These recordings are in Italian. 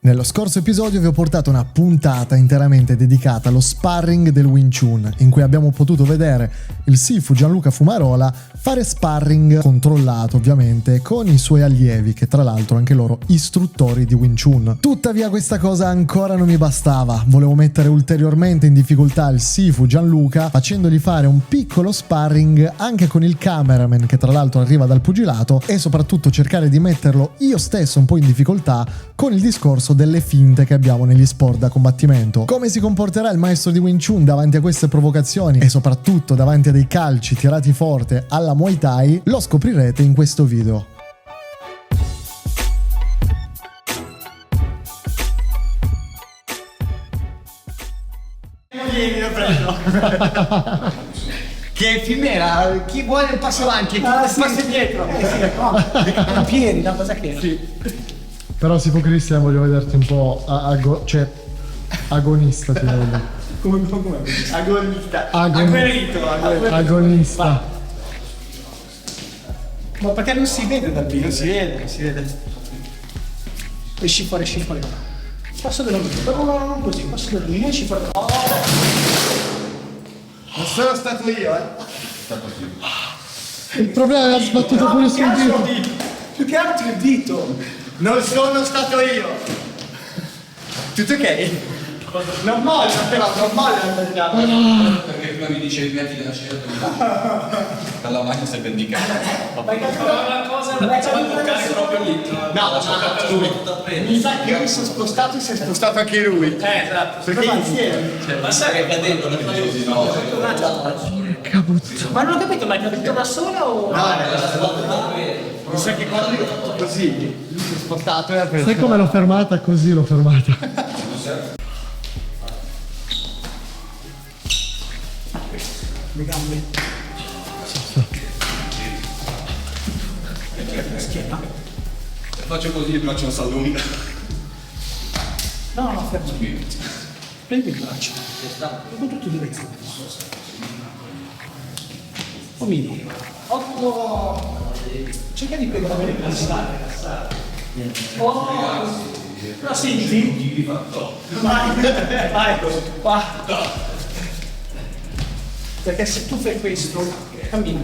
Nello scorso episodio vi ho portato una puntata interamente dedicata allo sparring del Wing Chun, in cui abbiamo potuto vedere il Sifu Gianluca Fumarola fare sparring controllato ovviamente con i suoi allievi, che tra l'altro anche loro istruttori di Wing Chun. Tuttavia questa cosa ancora non mi bastava, volevo mettere ulteriormente in difficoltà il Sifu Gianluca facendogli fare un piccolo sparring anche con il cameraman, che tra l'altro arriva dal pugilato, e soprattutto cercare di metterlo io stesso un po' in difficoltà con il discorso delle finte che abbiamo negli sport da combattimento. Come si comporterà il maestro di Wing Chun davanti a queste provocazioni e soprattutto davanti a dei calci tirati forte alla Muay Thai lo scoprirete in questo video. Io prendo. Che film era? Chi vuole il passo avanti, chi vuole il passo indietro. No, piedi, no, cosa che era? Sì. Però Sifu Cristian voglio vederti un po' agonista, ti voglio. Come? Agonista. Agonista. Ma perché non si vede dal video? Non si vede. Esci fuori. Passo della luce. No, così, passo della luce, esci fuori. Non sono stato io, Il problema è che ha sbattuto pure sul dito. Più che altro il dito. Non sono stato io. Tutto ok? Non molla però, non molla. Perché prima mi dicevi metti la scelta dalla macchina sei vendicato. Ma hai capito una cosa? Non hai capito proprio lì. No, mi sa che mi sono spostato e si è spostato anche lui. Esatto. Perché insieme. Ma sai che cadendo non è così, no? Ma non ho capito, ma hai capito da sola o? Mi sa che quando io ho fatto così, lui si è spostato e ha preso. Sai come l'ho fermata? Così l'ho fermata. Le gambe. Schiena. Faccio così il braccio si allunga. No, fermo. Prendi il braccio. Con tutto di destra. Omini. 8. Cerca di piegare bene il passare. Oh. La senti? Vai. Qua. Perché se tu fai questo, cammina.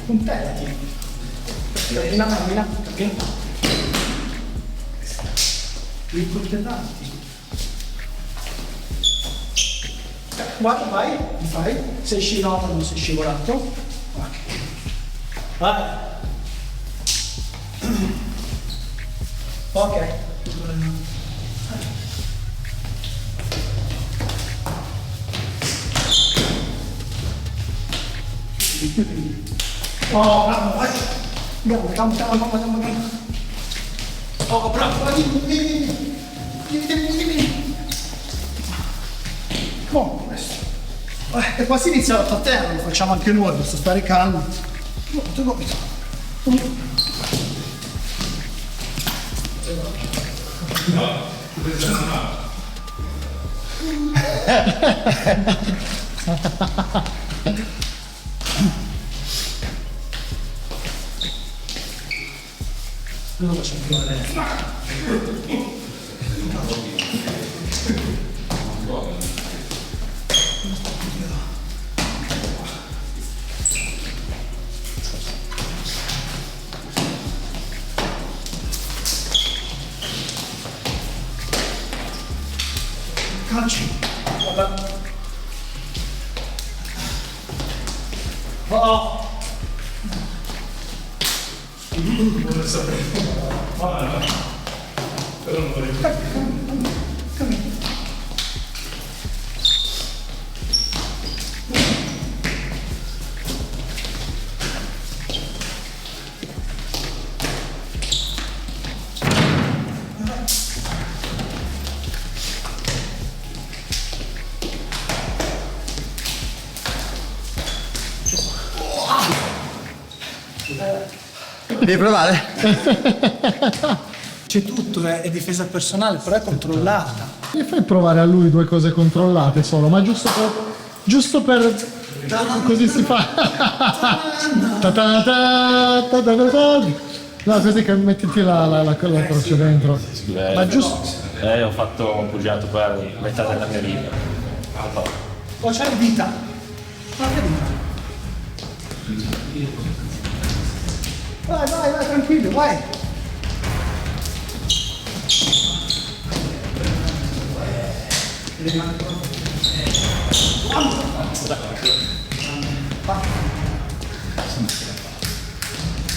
Puntellati. Cammina, ok? Devi puntellarti. Guarda, vai, li fai. Sei scivolato, non sei scivolato. Vai. Ok. Oh, bravo, vai. Calma. Oh, bravo, vai. Vieni. Come questo? E qua si inizia a terra, lo facciamo anche noi, basta stare calmi. Gomito. Non lo facciamo più vedere. Calci. Guarda. Oh. Vuole sapere. Però non vorrei. Cammina. Devi provare? C'è tutto, è difesa personale, però è controllata. Mi fai provare a lui due cose controllate solo, ma giusto per così si fa. No, così che mettiti la croce dentro. Ma giusto. Ho fatto un pugilato per metà della mia vita. Oh, c'è la vita. Guarda vita. Vai, tranquillo, vai.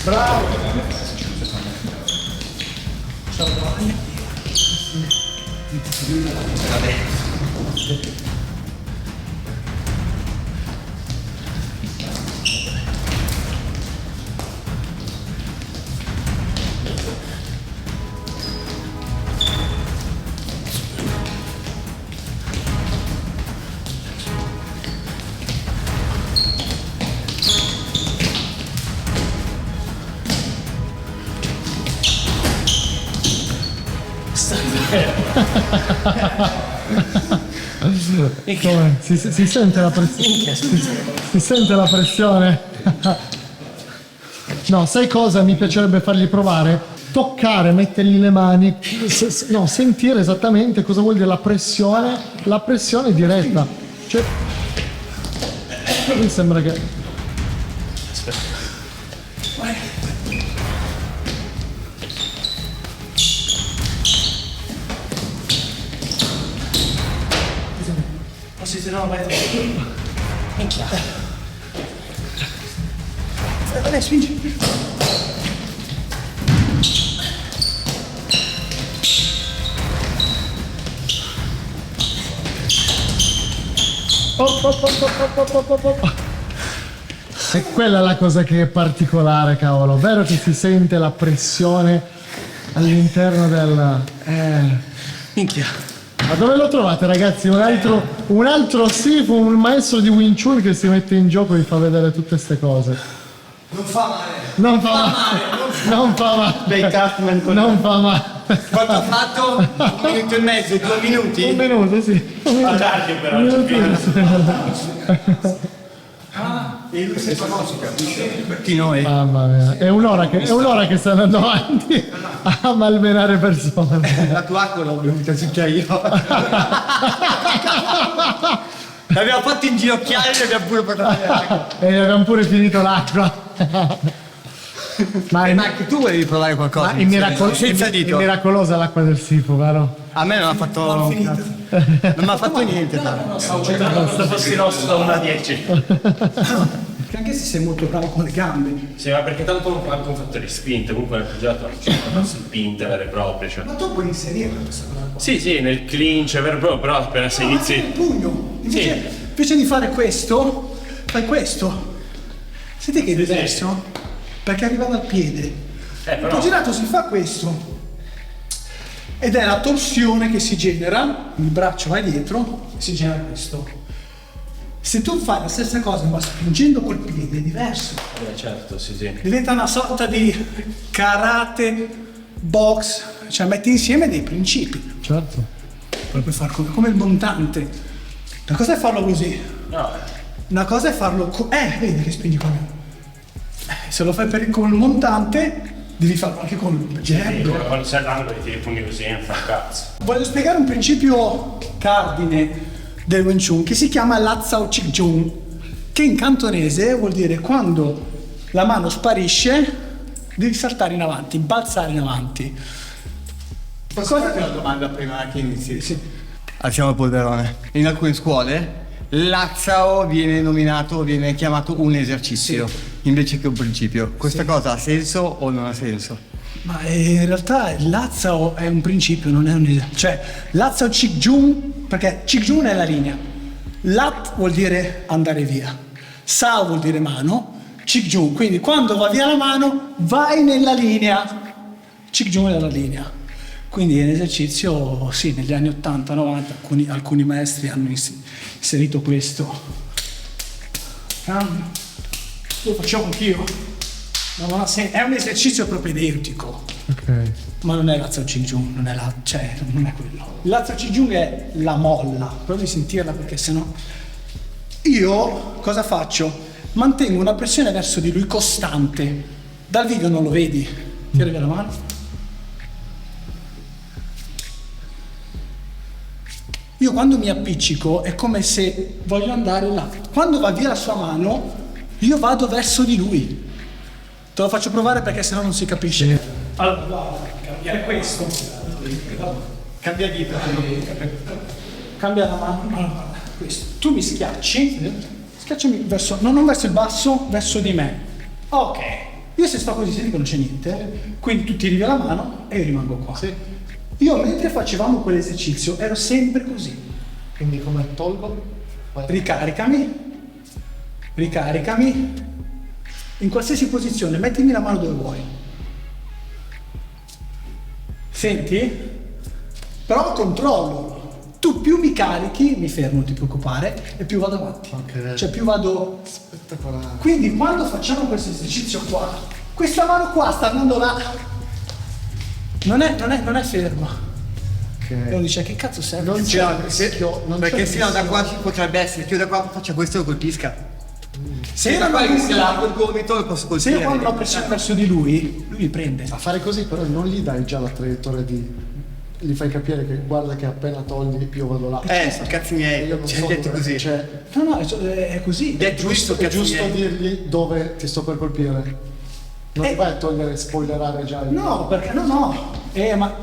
Bravo. Come? Si sente la pressione? Si sente la pressione? No, sai cosa mi piacerebbe fargli provare? Toccare, mettergli le mani, no, sentire esattamente cosa vuol dire la pressione diretta. Cioè, mi sembra che... Sì, no, vai. Minchia. Dai, spingi. E quella è la cosa che è particolare, cavolo. Vero che si sente la pressione all'interno del... Minchia. Ma dove lo trovate, ragazzi? Un altro Sifu, un maestro di Wing Chun che si mette in gioco e vi fa vedere tutte queste cose. Non fa male. Non fa male. Non fa male. Dei Catman con... Non fa male. Quanto ha fatto? 1 minuto e mezzo, 2 minuti? Un minuto, sì. Tardi però. E lui si conosce, capisce? Tutti noi. Mamma mia. È un'ora che sta andando avanti a malmenare persone. La tua acqua l'ho bevuta tutta io. L'abbiamo fatto inginocchiare e abbiamo pure portato l'acqua. E abbiamo pure finito l'acqua. Ma anche tu volevi provare qualcosa? è miracolosa l'acqua del Sifu, vero? A me non ha fatto... Non mi ha fatto niente. Se fossi rosso da 1 a 10. Anche se sei molto bravo con le gambe. Sì, ma perché tanto anche un fattore di spinte, comunque nel pugilato non sono spinte vere e proprie. Cioè. Ma tu puoi inserire questa cosa qua. Sì, nel clinch è vero e proprio, però appena se inizi... Il pugno. Invece di fare questo, fai questo. Senti che è diverso? Perché arriva dal piede. Però... Il pugilato si fa questo. Ed è la torsione che si genera, il braccio va dietro e si genera questo. Se tu fai la stessa cosa ma spingendo col piede è diverso. certo, sì. Diventa una sorta di karate, box, cioè metti insieme dei principi. Certo. Poi puoi fare come il montante. Una cosa è farlo così. No. Una cosa è farlo vedi che spingi qua. Se lo fai con il montante, devi farlo anche con il jab. Quando sei all'angolo ti tiri i pugni così, non fa un cazzo. Voglio spiegare un principio cardine del Wing Chun che si chiama Lazzao Chik Jung, che in cantonese vuol dire quando la mano sparisce devi saltare in avanti, balzare in avanti. Posso farti una domanda prima che inizi? Sì. Alziamo il polverone. In alcune scuole Lazzao viene chiamato un esercizio invece che un principio. Questa cosa ha senso o non ha senso? Ma in realtà il Lazzao è un principio, non è un esercizio. Cioè, Lazzao Chik Jung, perché Chik Jung è la linea. Lat vuol dire andare via. Sao vuol dire mano. Chik Jung, quindi quando va via la mano, vai nella linea. Chik Jung è la linea. Quindi è un esercizio, sì, negli anni 80-90 alcuni maestri hanno inserito questo. Lo facciamo anch'io. È un esercizio propedeutico. Ok. Ma non è Lazzao Chik Jung, non è quello. Il Lazzao Chik Jung è la molla, provi a sentirla perché sennò. Io cosa faccio? Mantengo una pressione verso di lui costante. Dal video non lo vedi, Tira via la mano. Io quando mi appiccico è come se voglio andare là. Quando va via la sua mano, io vado verso di lui. Te lo faccio provare perché sennò non si capisce. Allora, guarda, è questo. Cambia dito. Cambia la mano. Allora, questo. Tu mi schiacciami verso, no, non verso il basso, verso di me. Ok. Io se sto così senti che non c'è niente, quindi tu tiri via la mano e io rimango qua. Sì. Io mentre facevamo quell'esercizio ero sempre così. Quindi come tolgo? Ricaricami. In qualsiasi posizione, mettimi la mano dove vuoi. Senti? Però controllo. Tu più mi carichi, mi fermo, non ti preoccupare, e più vado avanti. Ok. Cioè più vado. Spettacolare. Quindi quando facciamo questo esercizio qua, questa mano qua sta andando là. Non è ferma. E uno Ok. dice che cazzo serve? Non c'è il rischio, non Perché c'è sennò da rischio. qua ci potrebbe essere che io da qua faccia questo e lo colpisca. Se io da non qua ho che si nulla- largo il gomito lo posso se colpire. io quando ho pressione verso di lui mi prende. A fare così però non gli dai già la traiettoria di... Gli fai capire che guarda che appena togli io vado là. Sono cazzi miei, Io non ci so hai detto dove- così. Cioè, No, è così. È giusto, è cazzi giusto miei. dirgli dove ti sto per colpire. Non ti vai a togliere, spoilerare già il... No, perché no. Ma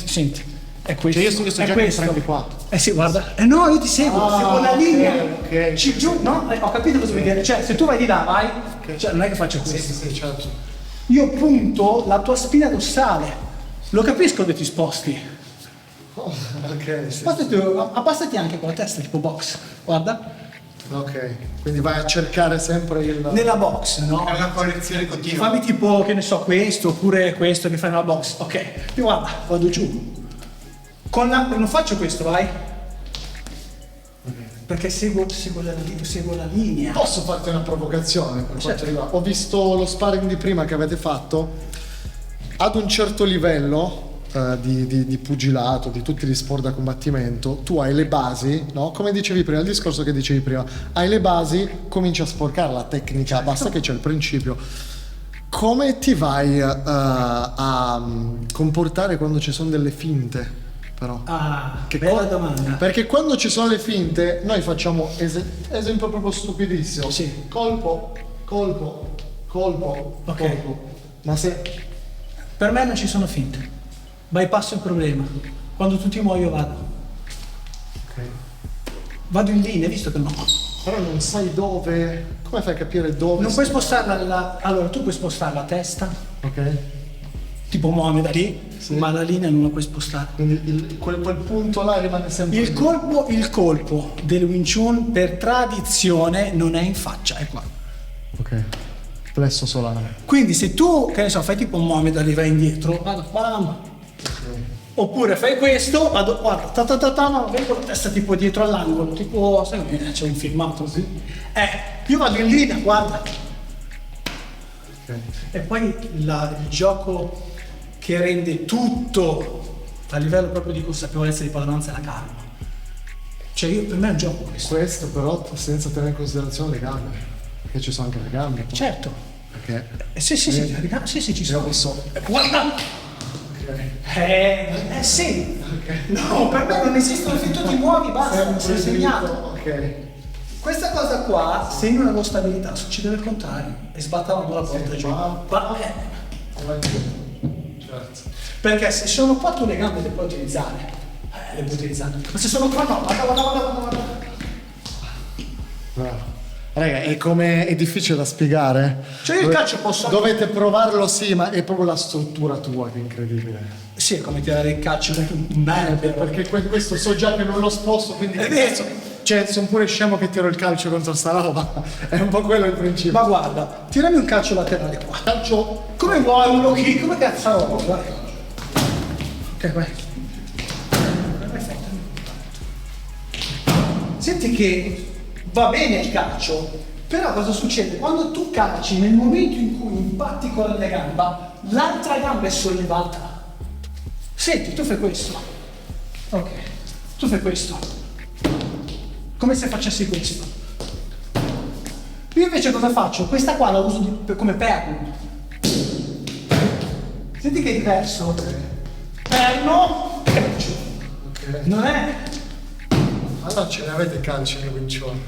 senti, è questo. Cioè, io sto è già questo. entrando qua. Sì, guarda. No, io ti seguo, Ah, seguo la ok, linea. ok. Ci giù, no? Ho capito cosa vuoi dire. Cioè, se tu vai di là, vai. Cioè, non è che faccio questo. Sì, certo. Io punto la tua spina dorsale. Lo capisco dove ti sposti. Oh, ok, sì. Abbassati anche con la testa, tipo box. Guarda. Ok, quindi vai a cercare sempre il... Nella box, no? È una correzione continua. Fammi tipo, che ne so, questo oppure questo che fai nella box. Ok, io guarda, vado giù. Non faccio questo, vai. Perché seguo la linea. Posso farti una provocazione per quanto Certo. riguarda? Ho visto lo sparring di prima che avete fatto. Ad un certo livello di pugilato, di tutti gli sport da combattimento, tu hai le basi, no? Come dicevi prima, il discorso che dicevi prima, hai le basi, cominci a sporcare la tecnica, Certo. basta che c'è il principio. Come ti vai a comportare quando ci sono delle finte? Però. Ah, Che bella co- domanda. Perché quando ci sono le finte, noi facciamo esempio proprio stupidissimo. Sì. Colpo. Ok. Colpo. Ma se Per me non ci sono finte. Bypasso il problema. Quando tu ti muovi io vado. ok. Vado in linea, visto che no. Però non sai dove. Come fai a capire dove? Non puoi spostarla allora tu puoi spostare la testa, Ok. tipo muovi da lì, Sì. ma la linea non la puoi spostare. Quindi quel punto là rimane sempre Il lì. colpo del Wing Chun per tradizione non è in faccia, è qua. Ok. Plesso solare. Quindi se tu, che ne so, fai tipo un Mohamed Ali, vai indietro, vado, bam. Oppure fai questo, vado, guarda, no, vengo la testa tipo dietro all'angolo, tipo, sai, c'è un filmato così. Io vado in linea, guarda. Ok. E poi il gioco che rende tutto a livello proprio di consapevolezza di padronanza è la calma. Cioè io, per me è un gioco questo. Questo però senza tenere in considerazione le gambe. Perché ci sono anche le gambe. poi. Certo. Perché Sì, ci io sono. posso. Guarda! Sì. No, per me non esistono, se tu ti muovi basta, sei segnato. Ok. Questa cosa qua, se io non avevo stabilità, succedeva il contrario e sbattavano la porta giù. Certo. Perché se sono qua tu le gambe le puoi utilizzare. Le puoi utilizzare. Ma se sono qua no, guarda. Bravo. Raga, è difficile da spiegare. Cioè io il calcio posso anche- Dovete provarlo, sì, ma è proprio la struttura tua che è incredibile. Sì, è come tirare il calcio merda. Perché questo so già che non lo sposto, quindi È vero. cioè sono pure scemo che tiro il calcio contro sta roba. È un po' quello il principio. Ma guarda, tirami un calcio laterale qua. calcio Come vuoi un low kick? Come cazzo vuoi? Vai. Ok, vai. Vai forte. Senti che va bene il calcio, però cosa succede? Quando tu calci, nel momento in cui impatti con la gamba, l'altra gamba è sollevata. Senti, tu fai questo. Ok. Tu fai questo. Come se facessi questo. Io invece cosa faccio? Questa qua la uso come perno. Senti che è diverso. Perno, calcio. Non è? Allora ce ne avete calci nel Wing Chun?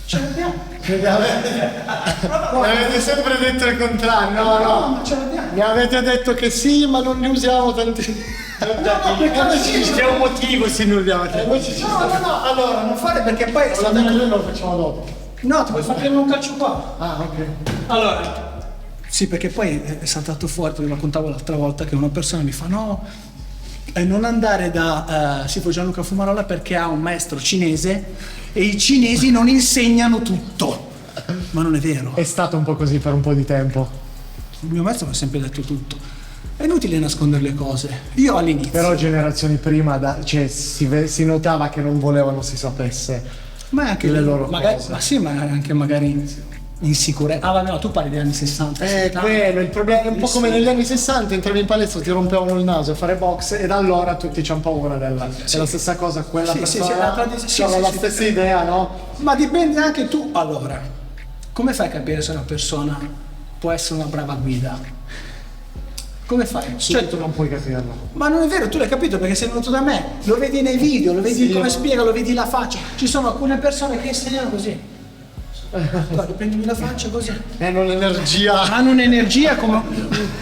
Ce l'abbiamo. Mi avete sempre detto il contrario, no. Ma ce l'abbiamo. Mi avete detto che sì, ma non ne usiamo tanti. C'è un motivo se non usiamo No, allora non fare perché poi Lo facciamo dopo. no, ti puoi fare prima un calcio qua. Ah, ok. Allora, sì, perché poi è saltato fuori, te lo raccontavo l'altra volta, che una persona mi fa no, non andare da Sifu Gianluca Fumarola perché ha un maestro cinese e i cinesi non insegnano tutto. Ma non è vero. È stato un po' così per un po' di tempo. Il mio maestro mi ha sempre detto tutto. È inutile nascondere le cose. Io all'inizio. Però generazioni prima, si notava che non volevano si sapesse. Ma è anche le loro magari, cose. ma sì, ma anche magari in sicurezza. Ah, vabbè, no, tu parli degli anni 60. Quello, il problema è un po' Sì. come negli anni 60, entravi in palestra, ti rompevano il naso a fare box e da allora tutti c'hanno paura della stessa cosa, quella Sì, sì, persona sì, aveva la sì. stessa idea, no? Ma dipende anche tu. Allora, come fai a capire se una persona può essere una brava guida? Come fai? Cioè tu non puoi capirlo. Ma non è vero, tu l'hai capito perché sei venuto da me, lo vedi nei video, lo vedi come spiega, lo vedi la faccia. Ci sono alcune persone che insegnano così. Guarda, prendi la faccia così. Hanno l'energia. Hanno un'energia come.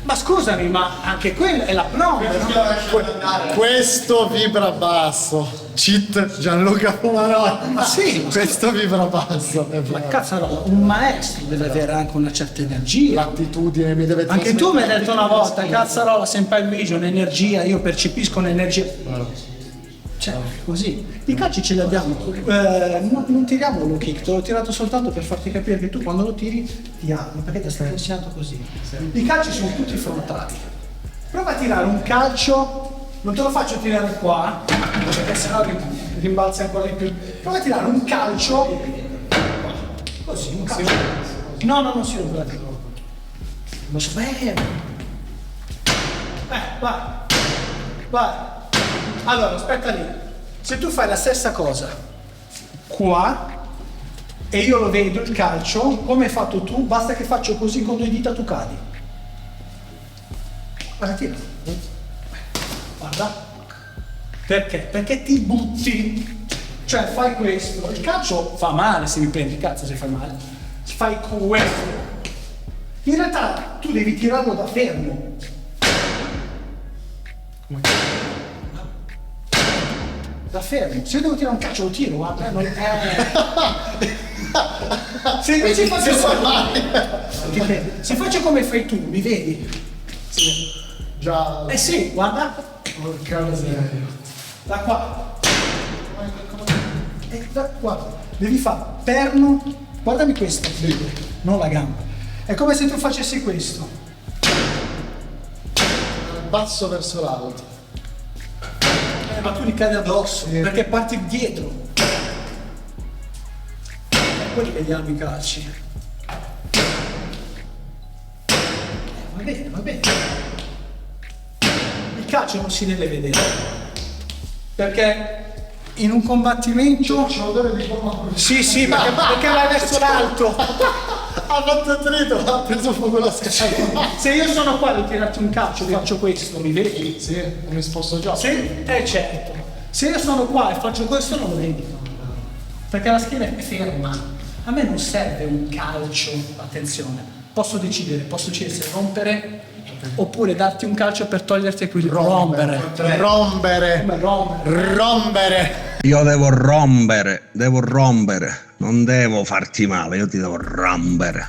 Ma scusami, ma anche quella è la prova, no? Questo vibra basso. Cheat Gianluca Fumarola. Ma sì, Questo vibra basso. È ma vero. cazzarola, un maestro deve avere anche una certa energia. L'attitudine mi deve Anche tu mi hai trasmettere. detto una volta, cazzarola, Senpai Luigi, un'energia, io percepisco un'energia. Cioè, così. I calci ce li abbiamo. Non tiriamo low kick, te l'ho tirato soltanto per farti capire che tu quando lo tiri ti apri, perché ti stai insegnato così. I calci sono tutti frontali. Prova a tirare un calcio, non te lo faccio tirare qua, perché sennò rimbalzi ancora di più. Prova a tirare un calcio. Così, un calcio. No, non si rompe la testa. Ma spero. Vai. Vai. Allora, aspetta lì. Se tu fai la stessa cosa qua e io lo vedo il calcio, come hai fatto tu, basta che faccio così con 2 dita tu cadi. Guarda, tira. Guarda. Perché? Perché ti butti. Cioè fai questo. Il calcio fa male se mi prendi, cazzo se fai male. Fai questo. In realtà tu devi tirarlo da fermo. Da fermo. Se io devo tirare un calcio lo tiro, guarda. Non Se invece faccio se faccio come fai tu, mi vedi? Già. Eh sì, guarda. Porca miseria. Da qua. Da qua. Devi fare perno. Guardami questo, non la gamba. È come se tu facessi questo. Basso verso l'alto. Ma tu li cadi addosso, perché parti dietro. E poi li vediamo i calci. Va bene, va bene. Il calcio non si deve vedere. Perché in un combattimento. C'è odore di forma. Sì, perché vai verso l'alto. Ha fatto trito, ha preso fuoco la scatola. Se io sono qua devo tirarti un calcio, faccio questo, mi vedi? Sì, mi sposto già. Sì, certo. Se io sono qua e faccio questo non lo vedi. Perché la schiena è ferma. A me non serve un calcio, attenzione. Posso decidere se rompere oppure darti un calcio per toglierti equilibrio. Rompere. Come rompere. Io devo rompere, non devo farti male, io ti devo rompere.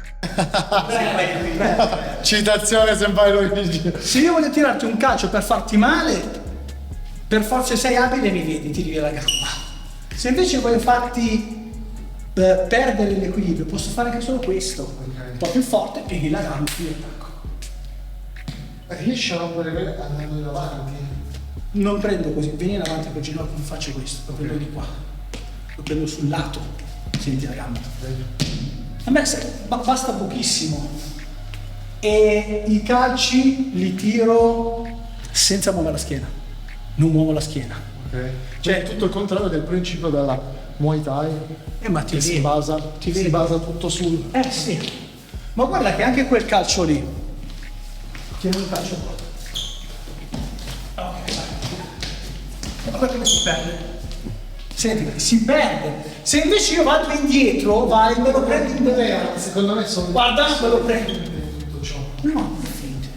Citazione Senpai Luigi. Se io voglio tirarti un calcio per farti male, per forza sei abile mi vedi, tiri via la gamba. Se invece voglio farti perdere l'equilibrio, posso fare anche solo questo. Un po' più forte, pieghi la gamba e io attacco. Riesci a rompere andando davanti? Non prendo così, vieni in avanti col ginocchio, non faccio questo, lo prendo di qua. Lo prendo sul lato, senti la gamba. A me basta pochissimo. E i calci li tiro senza muovere la schiena. Non muovo la schiena. Ok. Cioè tutto il contrario del principio della Muay Thai. Ma ti Che si vedi. basa tutto sul. Sì. Ma guarda che anche quel calcio lì, Tieni un calcio qua. Ok, guarda come si perde. Senti, si perde. Se invece io vado indietro, vai, me lo prendi in dove? Secondo me sono... Guarda, me lo prendi. tutto ciò. No, finte.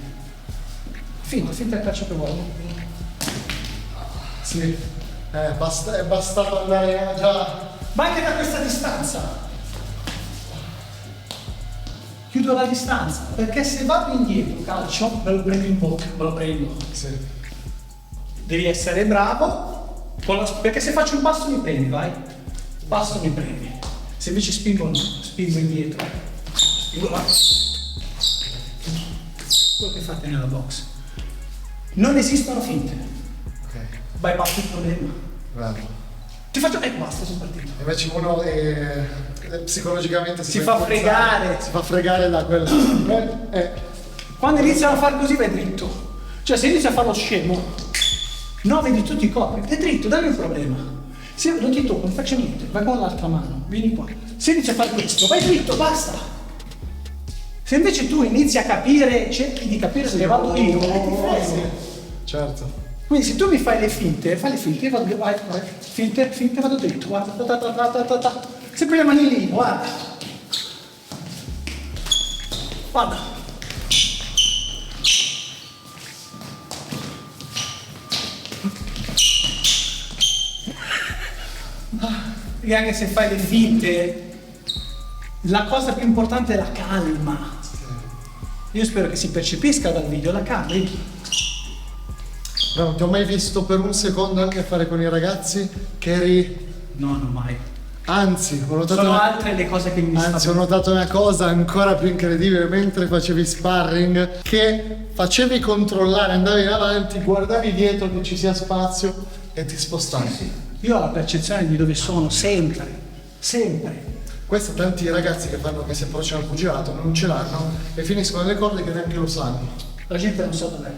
Finta il calcio che vuoi. Sì, è bastato andare già... Ma anche da questa distanza. Chiudo la distanza, perché se vado indietro calcio, me lo prendo in bocca, me lo prendo. Sì. Devi essere bravo, perché se faccio un passo mi prendi, vai. Passo mi prendi. Se invece spingo no, spingo indietro. Spingo là. Quello che fate nella box. Non esistono finte. Ok, Bypass il problema. bravo. Ti faccio, basta, sono partito. Invece uno psicologicamente Si fa fregare. Si fa fregare da quel... Quando iniziano a fare così vai dritto. Cioè se inizi a fare lo scemo, no, vedi tu ti copri, è dritto, dammi un problema. Se non ti tocco, non faccio niente, vai con l'altra mano, vieni qua. Se inizi a fare questo, vai dritto, basta. Se invece tu inizi a capire, cerchi di capire dove vado io, ti frego. Certo. Quindi se tu mi fai le finte, io vado, vai, finte, vado dritto, guarda, sempre le mani lì, guarda. Guarda. E anche se fai le finte, la cosa più importante è la calma. Io spero che si percepisca dal video la calma. No, non ti ho mai visto per un secondo anche a fare con i ragazzi che eri... No, non mai. Anzi, ho notato Sono altre le cose che mi Anzi, ho notato una cosa ancora più incredibile mentre facevi sparring, che facevi controllare, andavi in avanti, guardavi dietro che ci sia spazio e ti spostavi. Io ho la percezione di dove sono sempre. Questo tanti ragazzi che fanno, che si approcciano al pugilato non ce l'hanno e finiscono nelle corde che neanche lo sanno. La gente non sa dov'è.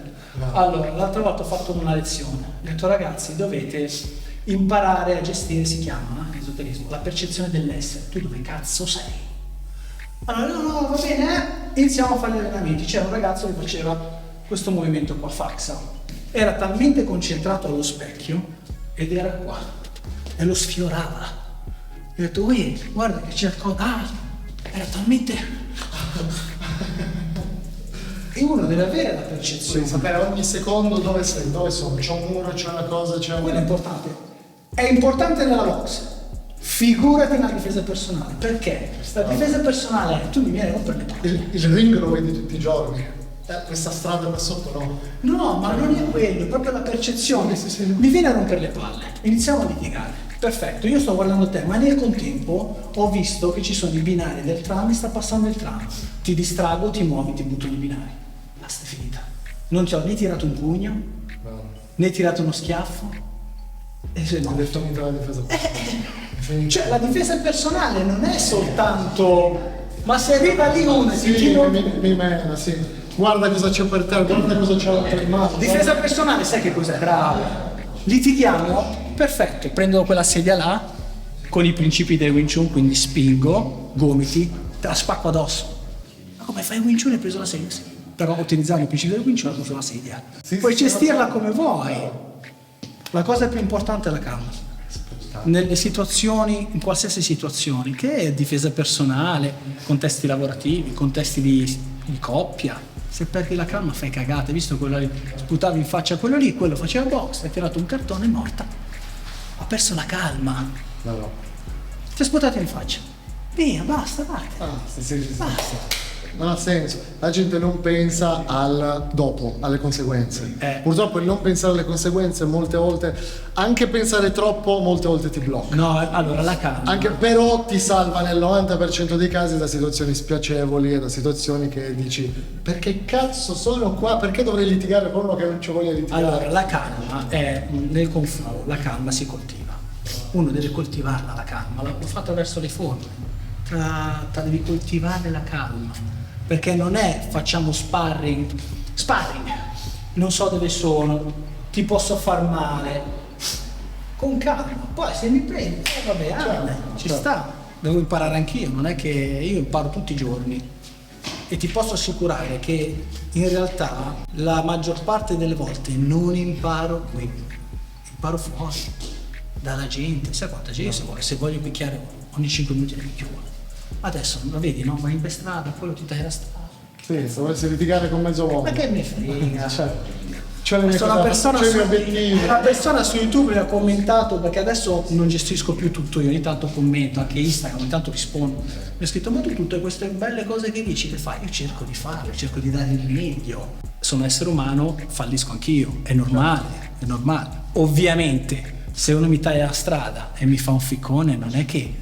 Allora, l'altra volta ho fatto una lezione. Ho detto ragazzi, dovete imparare a gestire, si chiama esoterismo, la percezione dell'essere. Tu dove cazzo sei? Allora, no, va bene, iniziamo a fare gli allenamenti. C'era un ragazzo che faceva questo movimento qua, faxa. Era talmente concentrato allo specchio ed era qua e lo sfiorava. Ho detto, guarda che c'è qualcosa. Era talmente... E uno deve avere la percezione. Sì, sapere ogni secondo dove sei, dove sono, c'è un muro, c'è una cosa, c'è Quello è importante. È importante nella box. Figurati nella difesa personale. Perché? La difesa personale è tu mi vieni a rompere le palle. il ring lo vedi tutti i giorni. Questa strada qua sotto no. No, ma non è quello, è proprio la percezione. Sì. Mi viene a rompere le palle. Iniziamo a litigare. Perfetto, io sto guardando te, ma nel contempo ho visto che ci sono i binari del tram e sta passando il tram. Ti distrago, ti muovi, ti butto nei binari. Basta, è finita. Non ti ho né tirato un pugno, né tirato uno schiaffo. E se no. Ho detto mi la difesa personale. Cioè la difesa personale non è soltanto, ma se arriva lì uno e ti tiro... mi mena, sì. Guarda cosa c'è per te, guarda cosa c'è l'altro in mano. Difesa personale, sai che cos'è? Bravo. Litighiamo? Perfetto, prendo quella sedia là con i principi del Wing Chun, quindi spingo, gomiti, te la spacco addosso. Ma come fai Wing Chun e hai preso la sedia? Sì. Però utilizzando i principi del Wing Chun sulla sedia. Puoi gestirla come vuoi. La cosa più importante è la calma. Nelle situazioni, in qualsiasi situazione, che è difesa personale, contesti lavorativi, contesti di coppia, se perdi la calma fai cagate, visto quello lì, sputavi in faccia a quello lì, quello faceva box, hai tirato un cartone e morta. Ha perso la calma. No. Ti ha sputato in faccia. Via, basta, vai. Sì. Basta. Non ha senso, la gente non pensa al dopo, alle conseguenze. Purtroppo il non pensare alle conseguenze molte volte, anche pensare troppo, molte volte ti blocca. No, allora la calma. Anche però ti salva nel 90% dei casi da situazioni spiacevoli e da situazioni che dici perché cazzo sono qua, perché dovrei litigare con uno che non ci voglia litigare. Allora, la calma è nel confronto, la calma si coltiva. Uno deve coltivarla la calma, l'ho fatto verso le forme. Devi coltivare la calma. Perché non è facciamo sparring, non so dove sono, ti posso far male, con calma, poi se mi prendi, vabbè, ci sta, devo imparare anch'io, non è che io imparo tutti i giorni, E ti posso assicurare che in realtà la maggior parte delle volte non imparo qui, imparo fuori, dalla gente. Sai quanta gente se voglio picchiare ogni 5 minuti mi chiudo. Adesso lo vedi, no? Vai per strada, quello ti taglia la strada. Sì, se volessi litigare con mezzo uomo. Ma che me frega? Cioè le mie Una obiettivi. persona su YouTube mi ha commentato, perché adesso non gestisco più tutto io, ogni tanto commento, anche Instagram, ogni tanto rispondo. Mi ha scritto: ma tu tutte queste belle cose che dici le fai? Io cerco di farle, cerco di dare il meglio. Sono essere umano, fallisco anch'io, è normale, è normale. Ovviamente, se uno mi taglia la strada e mi fa un ficcone, non è che...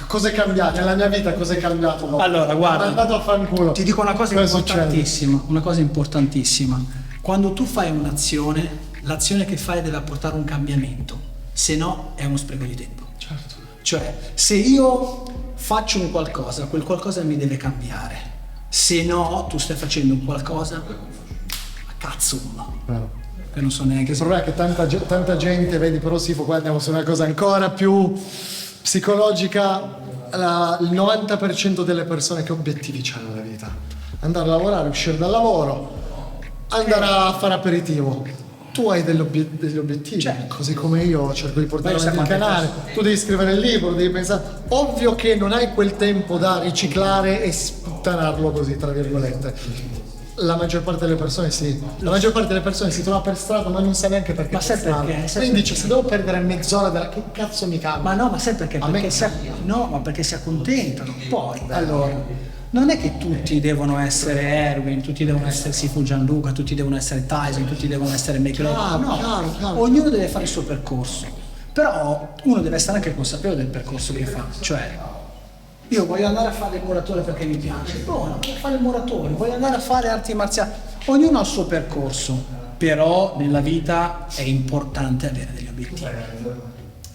Cosa è cambiato? Nella mia vita cosa è cambiato? Allora, guarda, sono andato a fanculo. ti dico una cosa Cosa importantissima, una cosa importantissima. Quando tu fai un'azione, l'azione che fai deve apportare un cambiamento, se no è uno spreco di tempo. Certo. Cioè, se io faccio un qualcosa, quel qualcosa mi deve cambiare. Se no, tu stai facendo un qualcosa, a cazzo, no. Vero. Che non so neanche Il se... problema è che tanta gente, vedi, però Sifo, qua andiamo su una cosa ancora più psicologica. Il 90% delle persone che obiettivi c'hanno nella vita? Andare a lavorare, uscire dal lavoro, andare a fare aperitivo. Tu hai degli obiettivi, Certo. così come io cerco di portare Ma io avanti il sai canale. Tu devi scrivere il libro, devi pensare. Ovvio che non hai quel tempo da riciclare e sputtanarlo così, tra virgolette. La maggior parte delle persone sì. La maggior parte delle persone si trova per strada ma non sa neanche perché. Ma sai per strada. perché? Sai Quindi perché? dice: se devo perdere mezz'ora della. Che cazzo mi cambia? Ma no, ma sai perché? A me Perché si accontentano. Poi, allora, non è che tutti devono essere Erwin, tutti devono essere Sifu Gianluca, tutti devono essere Tyson, tutti devono essere McGregor. No, chiaro. ognuno deve fare il suo percorso. Però uno deve essere anche consapevole del percorso che fa. Cioè, io voglio andare a fare il muratore perché mi piace. Voglio fare il muratore, voglio andare a fare arti marziali. Ognuno ha il suo percorso, però nella vita è importante avere degli obiettivi.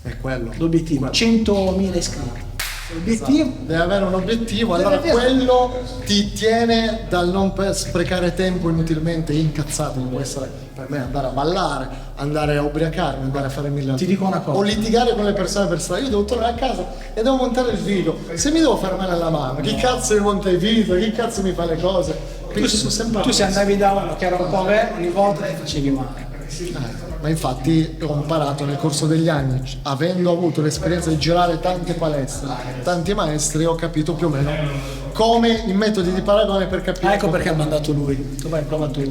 È quello. L'obiettivo, 100.000 iscritti. L'obiettivo, Deve avere un obiettivo, allora quello ti tiene dal non sprecare tempo inutilmente incazzato. Può essere per me andare a ballare, andare a ubriacarmi, andare a fare mille altre Ti dico una cosa. o litigare con le persone per strada. Io devo tornare a casa e devo montare il video. Se mi devo fare male alla mano, chi cazzo mi monta il video, chi cazzo mi fa le cose? Quindi sono sempre tu se andavi da uno che era un po' vecchio, ogni volta ti facevi male. Ma infatti ho imparato nel corso degli anni, avendo avuto l'esperienza di girare tante palestre, tanti maestri, ho capito più o meno come i metodi di paragone per capire. Ecco perché ha mandato lui. Tu vai, prova tu.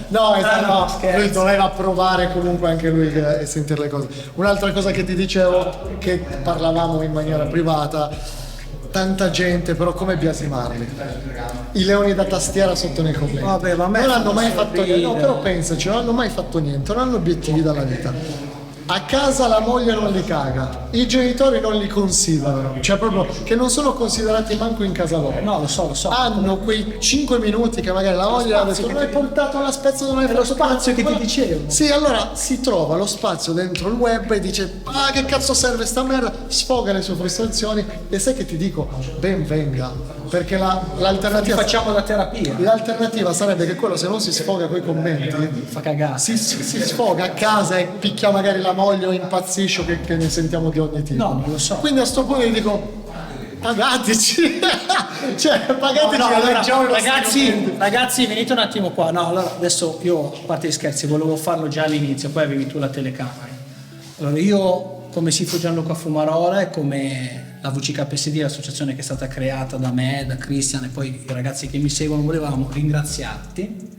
No, no, scherzo. lui doveva provare comunque anche lui e sentire le cose. Un'altra cosa che ti dicevo, che parlavamo in maniera privata, tanta gente, però come biasimarli? I leoni da tastiera sotto nei commenti. Vabbè, ma a me non hanno mai fa fatto niente, no, ridere. però pensaci, non hanno mai fatto niente, non hanno obiettivi dalla vita. A casa la moglie non li caga, i genitori non li considerano, cioè proprio che non sono considerati manco in casa loro. No, lo so. Hanno quei 5 minuti che magari la moglie ha detto: non hai portato la spezia, non hai È lo fatto spazio che ti quello". dicevo. Sì, allora si trova lo spazio dentro il web e dice: ah, che cazzo serve sta merda, sfoga le sue frustrazioni. E sai che ti dico? Ben venga, perché Ti l'alternativa facciamo la terapia. l'alternativa sarebbe che quello, se non si sfoga coi commenti, Fa cagare. si sfoga a casa e picchia magari la moglie o impazzisce o che ne sentiamo di ogni tipo. No, non lo so. Quindi a sto punto gli dico: pagateci. Cioè, pagateci. No, allora, leggiamo i vostri commenti. ragazzi, venite un attimo qua. No, allora adesso io, a parte gli scherzi, volevo farlo già all'inizio, poi avevi tu la telecamera. Allora io, come Sifu Gianluca Fumarola e come la VCKSD, l'associazione che è stata creata da me, da Christian e poi i ragazzi che mi seguono, volevamo ringraziarti.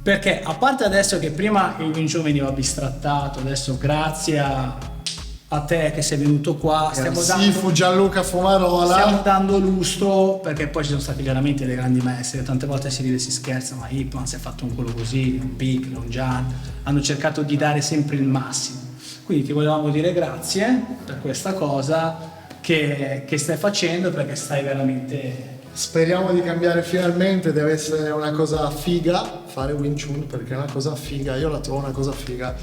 Perché a parte adesso che prima il Wing Chun veniva bistrattato, adesso grazie a te che sei venuto qua, stiamo Sifu Gianluca Fumarola. stiamo dando lustro, perché poi ci sono stati veramente dei grandi maestri, tante volte si ride e si scherza, ma Ipman si è fatto un culo così, un Pic, un Gian, hanno cercato di dare sempre il massimo. Quindi ti volevamo dire grazie per questa cosa che stai facendo, perché stai veramente... Speriamo di cambiare finalmente, deve essere una cosa figa fare Wing Chun, perché è una cosa figa, io la trovo una cosa figa.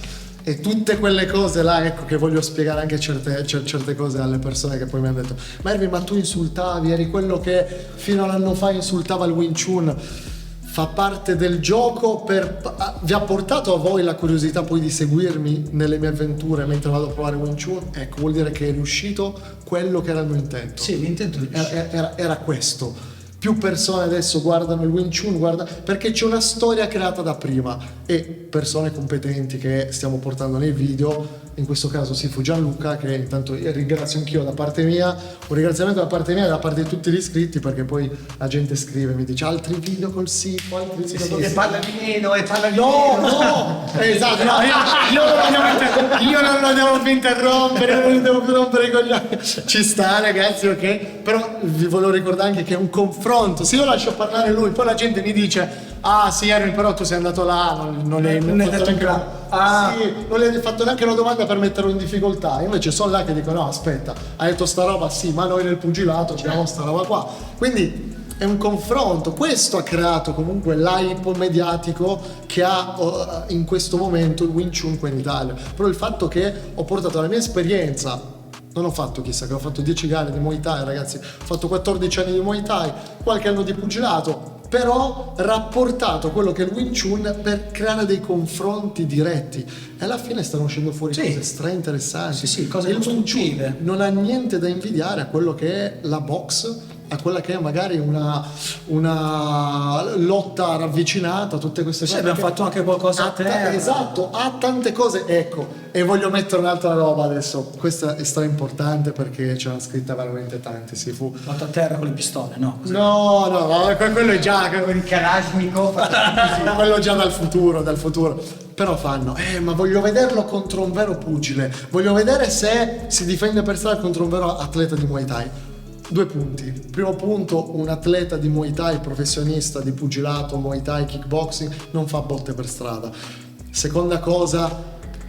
E tutte quelle cose là, ecco, che voglio spiegare anche certe cose alle persone che poi mi hanno detto: ma Erwin, ma tu insultavi, eri quello che fino all'anno fa insultava il Wing Chun. Fa parte del gioco, vi ha portato a voi la curiosità poi di seguirmi nelle mie avventure mentre vado a provare Wing Chun. Ecco, vuol dire che è riuscito quello che era il mio intento. Sì, l'intento di... Era questo. più persone adesso guardano il Wing Chun, perché c'è una storia creata da prima e persone competenti che stiamo portando nei video, in questo caso Sifu Gianluca, che intanto ringrazio anch'io da parte mia, un ringraziamento da parte mia e da parte di tutti gli iscritti, perché poi la gente scrive, mi dice altri video col Sifu, altri video E parla di meno, e parla di No, meno. no, esatto, no, Io non lo devo più interrompere, non devo più rompere i coglioni. Ci sta, ragazzi, ok? Però vi volevo ricordare anche che è un confronto. Se io lascio parlare lui, poi la gente mi dice: ah sì, Erwin, però tu sei andato là, non hai non hai fatto detto neanche sì, non le hai fatto neanche una domanda per metterlo in difficoltà. Invece sono là che dicono: no, aspetta, hai detto sta roba, sì, ma noi nel pugilato abbiamo sta roba qua. Quindi è un confronto. Questo ha creato comunque l'hype mediatico che ha in questo momento il Wing Chun qua in Italia. Però il fatto che ho portato la mia esperienza, non ho fatto chissà che, ho fatto 10 gare di Muay Thai, ragazzi, ho fatto 14 anni di Muay Thai, qualche anno di pugilato, però rapportato quello che è il Wing Chun per creare dei confronti diretti e alla fine stanno uscendo fuori cose stra interessanti. Sì, cose il Wing costruttive. Chun non ha niente da invidiare a quello che è la box, a quella che è magari una lotta ravvicinata, tutte queste cose. abbiamo fatto anche qualcosa a terra. Esatto, ha tante cose, ecco. E voglio mettere un'altra roba adesso, questa è stra importante perché ce l'hanno scritta veramente tanti, Sifu. Fatto a terra con le pistole, no? No, quello è già con il Kalashnikov. quello già dal futuro. Però fanno, ma voglio vederlo contro un vero pugile, voglio vedere se si difende per strada contro un vero atleta di Muay Thai. 2 punti. Primo punto, un atleta di Muay Thai, professionista di pugilato, Muay Thai, kickboxing, non fa botte per strada. Seconda cosa,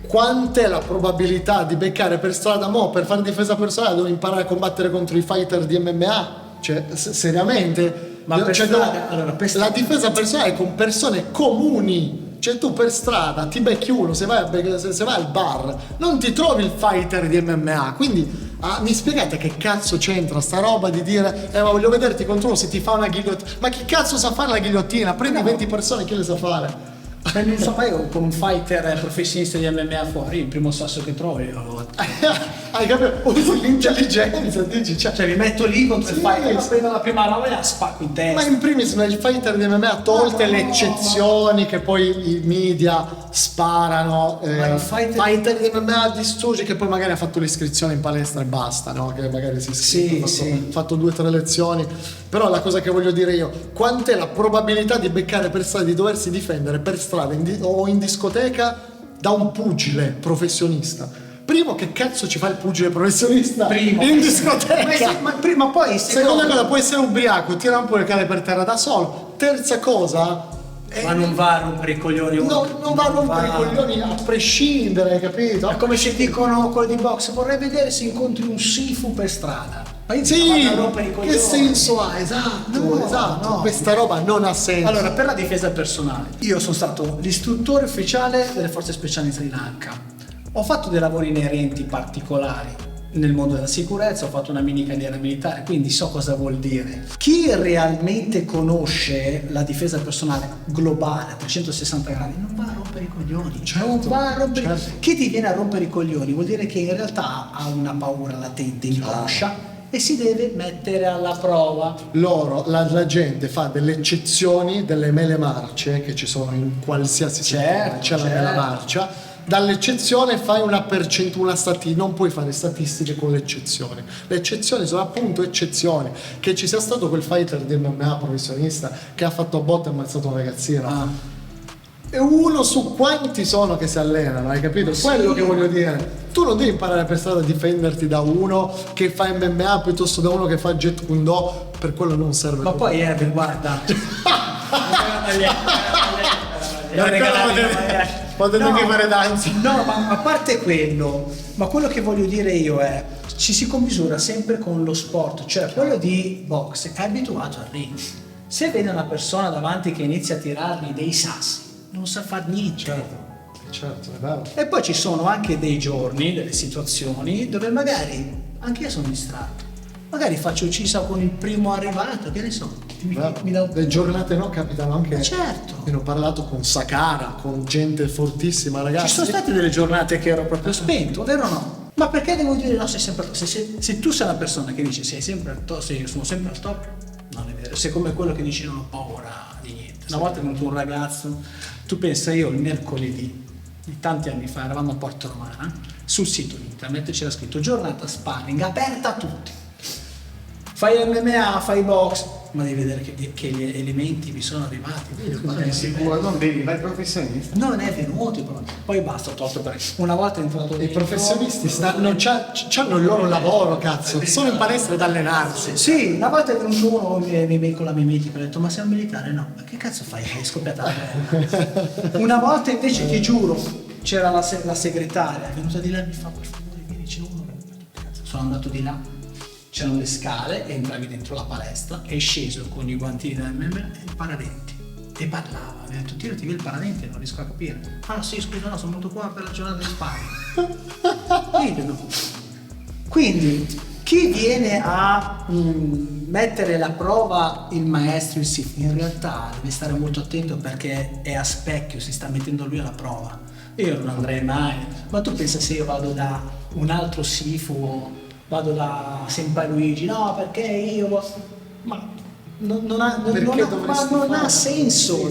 quant'è la probabilità di beccare per strada? Per fare difesa personale devo imparare a combattere contro i fighter di MMA? Cioè, seriamente? Ma per strada, allora, per strada. La difesa personale è con persone comuni. Cioè tu per strada ti becchi uno, se vai al bar non ti trovi il fighter di MMA, quindi mi spiegate che cazzo c'entra sta roba di dire ma voglio vederti contro uno se ti fa una ghigliottina, ma chi cazzo sa fare la ghigliottina? Prendi 20 persone, chi le sa fare? Non so, io con un fighter professionista di MMA fuori, il primo sasso che trovi Hai capito? Usi l'intelligenza, dici, cioè mi metto lì contro il fighter, prendo la prima roba e la spacco in testa. Ma in primis il fighter di MMA, tolte le eccezioni che poi i media sparano, il fighter di MMA distrugge, che poi magari ha fatto l'iscrizione in palestra e basta, no? Che magari si iscrive, ha fatto 2 o 3 lezioni. Però la cosa che voglio dire io, quant'è la probabilità di beccare per strada, di doversi difendere per strada o in discoteca da un pugile professionista? Primo, che cazzo ci fa il pugile professionista in discoteca? Ma prima o poi seconda cosa, può essere ubriaco, tira un po' le cale per terra da solo. Terza cosa, ma non va a rompere i coglioni. Non va a rompere i coglioni a prescindere, capito? È come se dicono quelli di box: vorrei vedere se incontri un Sifu per strada. Sì, che senso ha? Esatto, esatto. No. Questa roba non ha senso. Allora, per la difesa personale, io sono stato l'istruttore ufficiale delle forze speciali in Sri Lanka. Ho fatto dei lavori inerenti particolari nel mondo della sicurezza, ho fatto una mini carriera militare, quindi so cosa vuol dire. Chi realmente conosce la difesa personale globale a 360 gradi non va a rompere i coglioni. Non va a rompere. Chi ti viene a rompere i coglioni vuol dire che in realtà ha una paura latente, inconscia, e si deve mettere alla prova. La gente fa delle eccezioni, delle mele marce che ci sono in qualsiasi settore, c'è la mela marcia. Dall'eccezione fai una percentuale, non puoi fare statistiche con le eccezioni. Le eccezioni sono appunto eccezioni. Che ci sia stato quel fighter di MMA professionista che ha fatto a botte e ammazzato un ragazzino. E uno su quanti sono che si allenano, hai capito? Quello che voglio dire. Tu non devi imparare per strada a difenderti da uno che fa MMA piuttosto da uno che fa Jet Kundo, per quello non serve. Ma poi guarda. Potete anche fare danza. No, ma a parte quello, ma quello che voglio dire io è: ci si commisura sempre con lo sport, cioè quello di box è abituato al ring. Se vede una persona davanti che inizia a tirargli dei sassi, non sa far niente. Certo, è vero. E poi ci sono anche dei giorni, delle situazioni dove magari anche io sono distratto. Magari faccio uccisa con il primo arrivato, che ne so. Mi dà un... Le giornate capitano anche. Certo. Io ho parlato con Sakara, con gente fortissima, ragazzi. Ci sono state delle giornate che ero proprio spento, vero o no? Ma perché devo dire no, sei sempre al top? Se tu sei una persona che dice sei sempre al top, sono sempre al top, non è vero. sei come quello che dice non ho paura di niente. Una volta è venuto un ragazzo, tu pensa, io il mercoledì di tanti anni fa eravamo a Porto Romana, sul sito internet c'era scritto giornata sparring aperta a tutti, fai MMA, fai box, ma devi vedere che gli elementi mi sono arrivati. Sicuro, non devi, vai professionista. Non è venuto, poi basta, ho tolto perché una volta è entrato I professionisti c'hanno il loro lavoro, cazzo, sono in palestra ad allenarsi. Sì, una volta è venuto uno con la mimetica, ho detto ma sei un militare? No, ma che cazzo fai? Hai scoppiata la guerra. Una volta invece ti giuro, c'era la segretaria, è venuta di là e mi fa per favore vieni, c'è uno. Sono andato di là, c'erano le scale, entravi dentro la palestra, è sceso con i guantini da MMA e il paradenti e parlava, mi ha detto tirati via il paradente, non riesco a capire. Ah sì, scusa, no, sono venuto qua per la giornata di sparring. Quindi chi viene a mettere alla prova il maestro, in realtà deve stare molto attento perché è a specchio, si sta mettendo lui alla prova. Io non andrei mai, ma tu pensa se io vado da un altro Sifu, vado da Senpai Luigi, no perché io, ma non ha senso,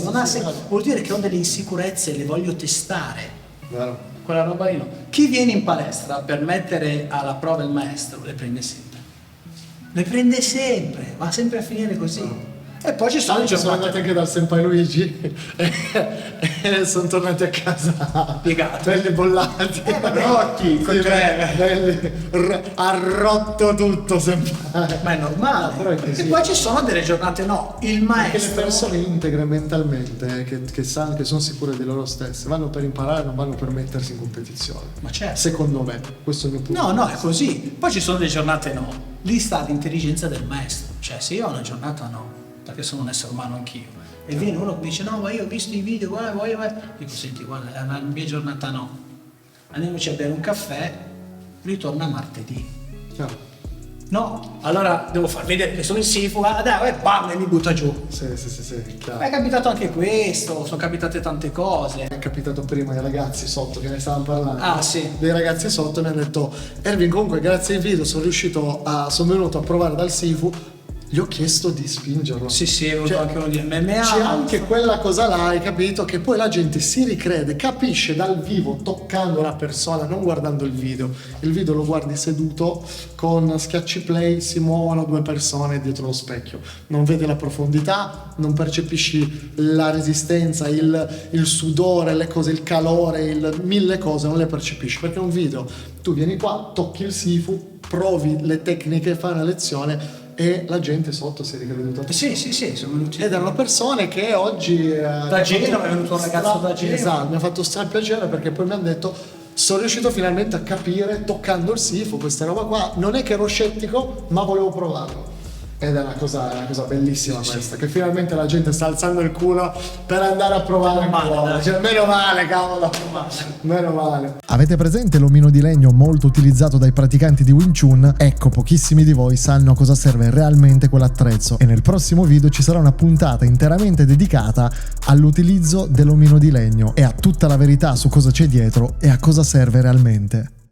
vuol dire che ho delle insicurezze e le voglio testare. Vero. Quella roba lì no. Chi viene in palestra per mettere alla prova il maestro le prende sempre, va sempre a finire così. E poi ci sono sono andati anche dal Senpai Luigi e sono tornati a casa piegati, belli bollati, rotti, ha rotto tutto Senpai. Ma è normale, però è così. e poi ci sono delle giornate no, il Perché maestro le persone integre mentalmente, che sanno, che sono sicure di loro stesse, vanno per imparare, non vanno per mettersi in competizione. ma certo. Secondo me, questo è il mio punto. No, è così. Poi ci sono delle giornate no. Lì sta l'intelligenza del maestro. Cioè, se io ho una giornata no, perché sono un essere umano anch'io, e viene uno che dice no, ma io ho visto i video, guarda, dico senti, guarda, è una mia giornata no. Andiamoci a bere un caffè, ritorna martedì. Chiaro. No, allora devo far vedere che sono in Sifu, dai, bam, e mi butta giù. Sì, chiaro. È capitato anche questo, sono capitate tante cose. È capitato prima ai ragazzi sotto che ne stavamo parlando. Ah, sì. Dei ragazzi sotto mi hanno detto Erwin, comunque grazie ai video sono venuto a provare dal Sifu, gli ho chiesto di spingerlo. Sì, è venuto anche uno di MMA. C'è anche quella cosa là, hai capito? Che poi la gente si ricrede, capisce dal vivo, toccando la persona, non guardando il video. Il video lo guardi seduto, con schiacci play, si muovono due persone dietro lo specchio. Non vedi la profondità, non percepisci la resistenza, il sudore, le cose, il calore, mille cose, non le percepisci. Perché è un video, tu vieni qua, tocchi il Sifu, provi le tecniche, fai una lezione, e la gente sotto si è ricreduta. Sì, sono venuti. Ed erano persone che oggi da Genova è venuto un ragazzo da Genova. Esatto, mi ha fatto piacere perché poi mi hanno detto sono riuscito finalmente a capire toccando il Sifu questa roba qua, non è che ero scettico ma volevo provarlo. Ed è una cosa bellissima questa, che finalmente la gente sta alzando il culo per andare a provare un po'. Cioè, meno male, cavolo, meno male. Avete presente l'omino di legno molto utilizzato dai praticanti di Wing Chun? Ecco, pochissimi di voi sanno a cosa serve realmente quell'attrezzo e nel prossimo video ci sarà una puntata interamente dedicata all'utilizzo dell'omino di legno e a tutta la verità su cosa c'è dietro e a cosa serve realmente.